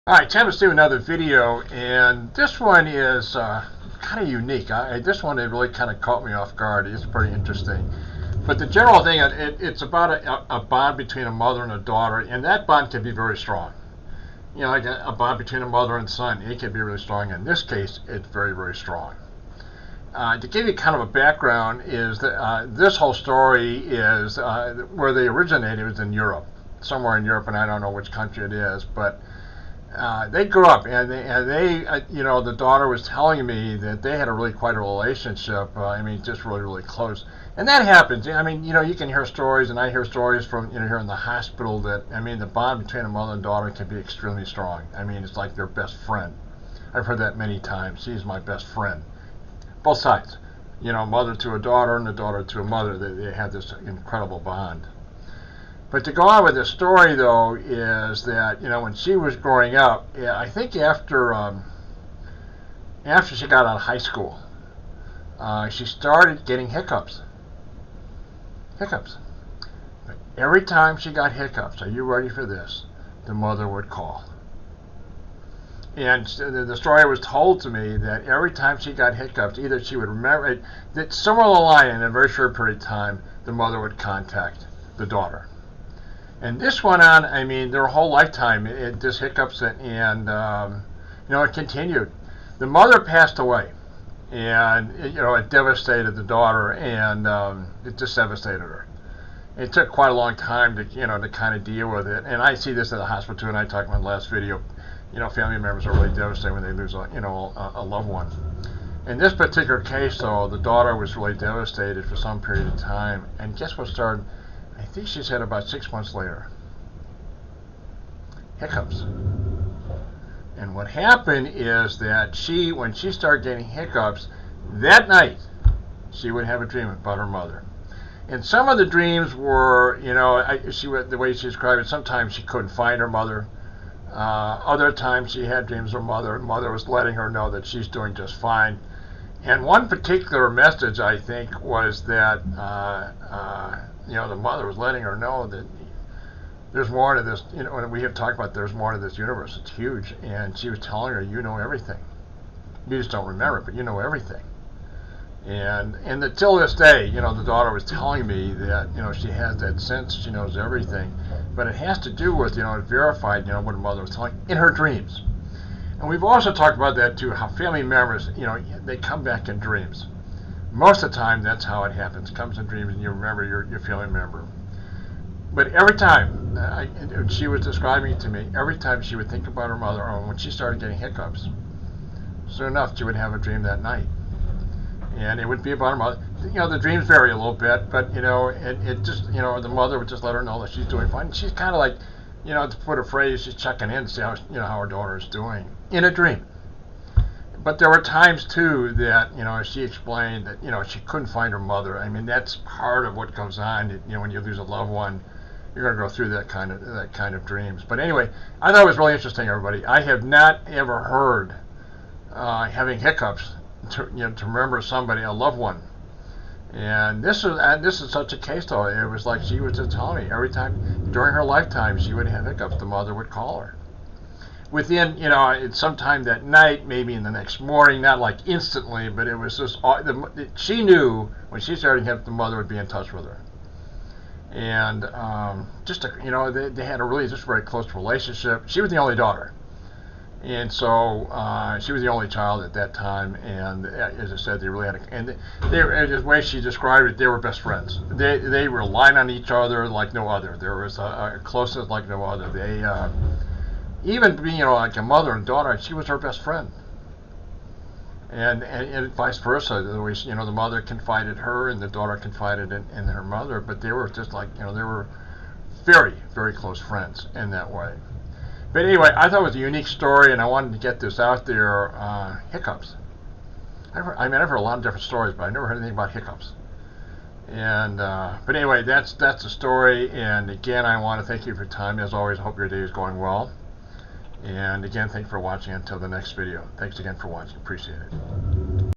Alright, time to do another video, and this one is kind of unique. This one, it really kind of caught me off guard. It's pretty interesting. But the general thing, it's about a bond between a mother and a daughter, and that bond can be very strong. You know, like a bond between a mother and son, it can be really strong. In this case, it's very, very strong. To give you kind of a background, is that this whole story is where they originated was in Europe, somewhere in Europe, and I don't know which country it is, but they grew up, you know, the daughter was telling me that they had a really quite a relationship. I mean, just really, really close. And that happens. I mean, you know, you can hear stories, and I hear stories from, you know, here in the hospital that, I mean, the bond between a mother and daughter can be extremely strong. I mean, it's like their best friend. I've heard that many times. She's my best friend. Both sides. You know, mother to a daughter and a daughter to a mother. They have this incredible bond. But to go on with the story, though, is that, you know, when she was growing up, I think after she got out of high school, she started getting hiccups. Hiccups. But every time she got hiccups, are you ready for this? The mother would call. And the story was told to me that every time she got hiccups, either she would remember it, that somewhere along the line, in a very short period of time, the mother would contact the daughter. And this went on, I mean, their whole lifetime, this hiccups, and you know, it continued. The mother passed away, and you know, it devastated the daughter, and it just devastated her. It took quite a long time to, you know, to kind of deal with it. And I see this at the hospital too, and I talked about in the last video. You know, family members are really devastated when they lose, you know, a loved one. In this particular case, though, the daughter was really devastated for some period of time, and guess what started? I think she said about 6 months later. Hiccups. And what happened is that when she started getting hiccups, that night, she would have a dream about her mother. And some of the dreams were, you know, the way she described it, sometimes she couldn't find her mother. Other times she had dreams of her mother, and mother was letting her know that she's doing just fine. And one particular message, I think, was that you know, the mother was letting her know that there's more to this. You know, and we have talked about there's more to this universe. It's huge, and she was telling her, you know everything. You just don't remember it, but you know everything. And till this day, you know, the daughter was telling me that, you know, she has that sense, she knows everything, but it has to do with, you know, verified, you know, what her mother was telling in her dreams. And we've also talked about that too, how family members, you know, they come back in dreams. Most of the time, that's how it happens. It comes in dreams, and you remember your family member. But every time, she was describing it to me, every time she would think about her mother, or when she started getting hiccups, soon enough, she would have a dream that night. And it would be about her mother. You know, the dreams vary a little bit, but, you know, it just, you know, the mother would just let her know that she's doing fine. She's kind of like, you know, to put a phrase, she's checking in to see how, you know, how her daughter is doing in a dream. But there were times too that, you know, she explained that, you know, she couldn't find her mother. I mean, that's part of what goes on. You know, when you lose a loved one, you're going to go through that kind of dreams. But anyway, I thought it was really interesting, everybody. I have not ever heard having hiccups to, you know, to remember somebody, a loved one. And this is such a case, though. It was like she was just telling me every time during her lifetime she would have hiccups, the mother would call her. Within, you know, it's sometime that night, maybe in the next morning, not like instantly, but it was just, she knew when she started hiccups, the mother would be in touch with her. And you know, they had a really just very close relationship. She was the only daughter. And so she was the only child at that time, and as I said, they really had the way she described it, they were best friends. They relied on each other like no other. There was a closeness like no other. They even being, you know, like a mother and daughter, she was her best friend, and vice versa. The way, you know, the mother confided her, and the daughter confided in her mother. But they were just like, you know, they were very, very close friends in that way. But anyway, I thought it was a unique story, and I wanted to get this out there. Hiccups. I've heard a lot of different stories, but I never heard anything about hiccups. And but anyway, that's the story. And again, I want to thank you for your time. As always, I hope your day is going well. And again, thanks for watching until the next video. Thanks again for watching. Appreciate it.